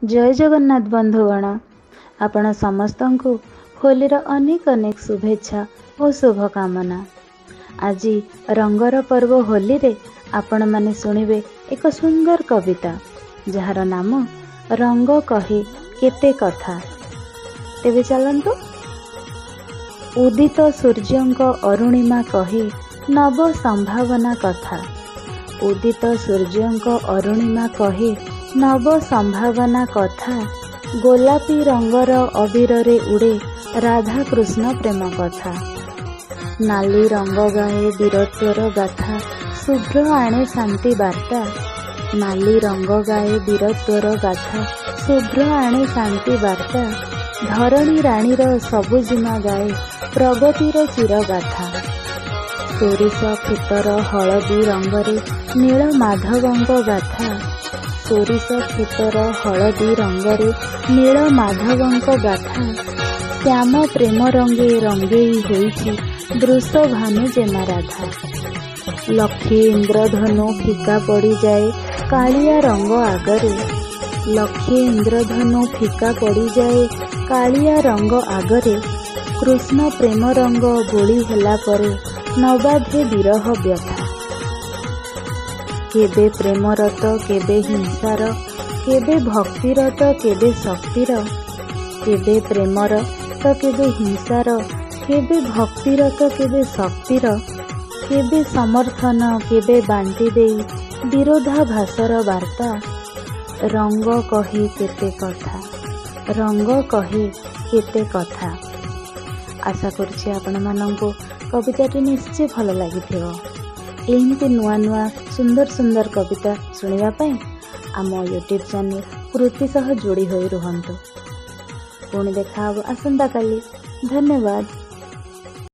जय जगन्नाथ बंधुगण, आपण समस्तंकु होलीर अनेक अनेक शुभेच्छा और शुभकामना। आज रंगर पर्व होली रे आपण माने शुणिबे एक सुंदर कविता जार नाम रंग कहे केते कथा। तेबे चलंतु। उदित सूर्यंक अरुणिमा कहे नव संभावना कथा। उदित सूर्यंक अरुणिमा कहे नव संभावना कथा। गोलापी रंगर अबीर रे उड़े राधा कृष्ण प्रेम कथा। नाली रंग गाए वीरत्वर गाथा, शुभ्र आणे शांति वार्ता। नाली रंग गाए वीरत्वर गाथा, शुभ्र आणे शांति वार्ता। धरणी राणीर सबुजिमा गाए प्रगतिर चिर गाथा। सोरिष खेतर हलदी रंगरे नील माधवंक गाथा। सोरिष खेतर हलदी रंगरे नील माधवंक गाथा। श्याम प्रेम रंगे रंगेई होइछि वृषभानु जेमा राधा। लक्षे इंद्रधनु फिका पड़ी जाए कालिया रंग आगरे। लक्षे इंद्रधनु फिका पड़ी जाए कालिया रंग आगरे। कृष्ण प्रेम रंग बोली हेला परे नबाधे विरह व्यथा। केबे प्रेमरत केबे हिंसार, केबे भक्तिरत केबे शक्तिर। केबे प्रेमर तो केबे हिंसार, केबे भक्तिरत केबे शक्तिर। केबे समर्थन केबे बांटी देई विरोधाभासर वार्ता। रंग कहे केते कथा, रंग कहे केते कथा। आशा करुछि आपण मानंको कविताटी निश्चय भल लागिथिबो। एमती नुआ नुआ सुंदर सुंदर कविता सुनिबा पई आम यूट्यूब चैनल कृति सह जोड़ी होई रुहंतु। पुणी देखा आसंता काली। धन्यवाद।